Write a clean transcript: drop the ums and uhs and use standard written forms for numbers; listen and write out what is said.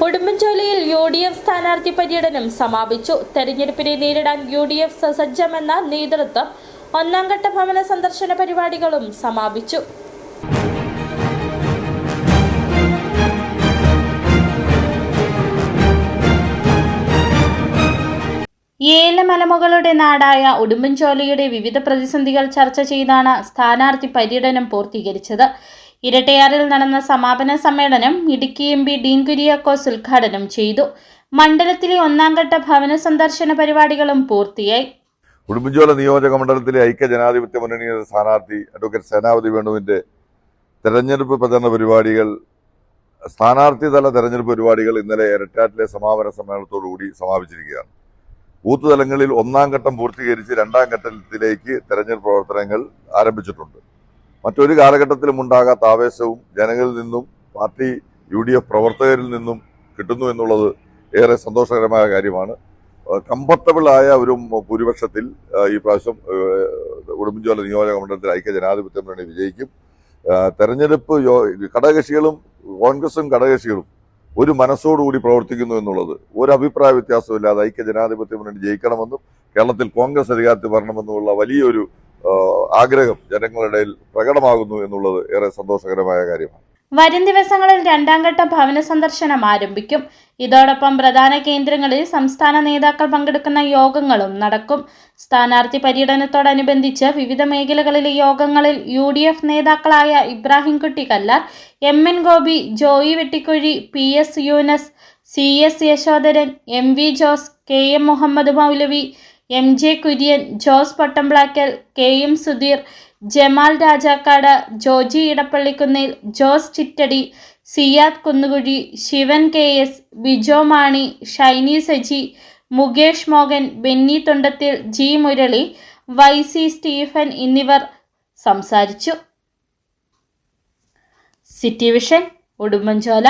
ഉടുമ്പൻചോലയിൽ UDF സ്ഥാനാർത്ഥി പര്യടനം സമാപിച്ചു. തെരഞ്ഞെടുപ്പിനെ നേരിടാൻ UDF സജ്ജമെന്ന നേതൃത്വം ഒന്നാം ഘട്ട ഭവന സന്ദർശന പരിപാടികളും സമാപിച്ചു. ഏലമലമുകളുടെ നാടായ ഉടുമ്പൻചോലയുടെ വിവിധ പ്രതിസന്ധികൾ ചർച്ച ചെയ്താണ് സ്ഥാനാർത്ഥി പര്യടനം പൂർത്തീകരിച്ചത്. ഇരട്ടയാറിൽ നടന്ന സമാപന സമ്മേളനം ഇടുക്കി MP ഡീൻ കുര്യാക്കോസ് ഉദ്ഘാടനം ചെയ്തു. മണ്ഡലത്തിലെ ഒന്നാം ഘട്ട ഭവന സന്ദർശന പരിപാടികളും പൂർത്തിയായി. ഉടുമ്പൻചോല നിയോജക മണ്ഡലത്തിലെ ഐക്യ ജനാധിപത്യ മുന്നണി സ്ഥാനാർത്ഥി അഡ്വക്കേറ്റ് സേനാപതി വേണുവിന്റെ തെരഞ്ഞെടുപ്പ് പ്രചരണ പരിപാടികൾ, സ്ഥാനാർത്ഥി തല തെരഞ്ഞെടുപ്പ് പരിപാടികൾ ഇന്നലെ ഇരട്ടാറ്റിലെ സമാപന സമ്മേളനത്തോടുകൂടി സമാപിച്ചിരിക്കുകയാണ്. ബൂത്ത് തലങ്ങളിൽ ഒന്നാം ഘട്ടം പൂർത്തീകരിച്ച് രണ്ടാം ഘട്ടത്തിലേക്ക് തെരഞ്ഞെടുപ്പ് പ്രവർത്തനങ്ങൾ ആരംഭിച്ചിട്ടുണ്ട്. മറ്റൊരു കാലഘട്ടത്തിലും ഉണ്ടാകാത്ത ആവേശവും ജനങ്ങളിൽ നിന്നും പാർട്ടി UDF പ്രവർത്തകരിൽ നിന്നും കിട്ടുന്നു എന്നുള്ളത് ഏറെ സന്തോഷകരമായ കാര്യമാണ്. കംഫർട്ടബിൾ ആയ ഒരു ഭൂരിപക്ഷത്തിൽ ഈ പ്രാവശ്യം ഉടുമ്പൻചോല നിയോജക മണ്ഡലത്തിൽ ഐക്യ ജനാധിപത്യ മുന്നണി വിജയിക്കും. തെരഞ്ഞെടുപ്പ് ഘടകകക്ഷികളും കോൺഗ്രസും ഘടകകക്ഷികളും ഒരു മനസ്സോടുകൂടി പ്രവർത്തിക്കുന്നു എന്നുള്ളത് ഒരു അഭിപ്രായ വ്യത്യാസമില്ലാതെ ഐക്യ ജനാധിപത്യ മുന്നണി ജയിക്കണമെന്നും കേരളത്തിൽ കോൺഗ്രസ് അധികാരത്തിൽ വരണമെന്നുമുള്ള വലിയൊരു ആഗ്രഹം ജനങ്ങളുടെ ഇടയിൽ പ്രകടമാകുന്നു എന്നുള്ളത് ഏറെ സന്തോഷകരമായ കാര്യമാണ്. വരും ദിവസങ്ങളിൽ രണ്ടാം ഘട്ട ഭവന സന്ദർശനം ആരംഭിക്കും. ഇതോടൊപ്പം പ്രധാന കേന്ദ്രങ്ങളിൽ സംസ്ഥാന നേതാക്കൾ പങ്കെടുക്കുന്ന യോഗങ്ങളും നടക്കും. സ്ഥാനാർത്ഥി പര്യടനത്തോടനുബന്ധിച്ച് വിവിധ മേഖലകളിലെ യോഗങ്ങളിൽ UDF നേതാക്കളായ Ibrahim Kutty Kallar, MN Gopi, Joy Vettikuzhi, PS Yunus, CS Yashodharan, MV Jose, KM Muhammad Maulavi, MJ Kurian, Jose Pottamplackal, KM Sudheer, Jamal Rajakkad, Joji Edappallikunnil, Jose Chittady, Siyad Kunnukuzhi, Shivan KS, Bijo Mani, Shiny Saji, Mukesh Mohan, Benny Thundathil, G Murali, YC Stephen എന്നിവർ സംസാരിച്ചു. City vision, Udumbanchola.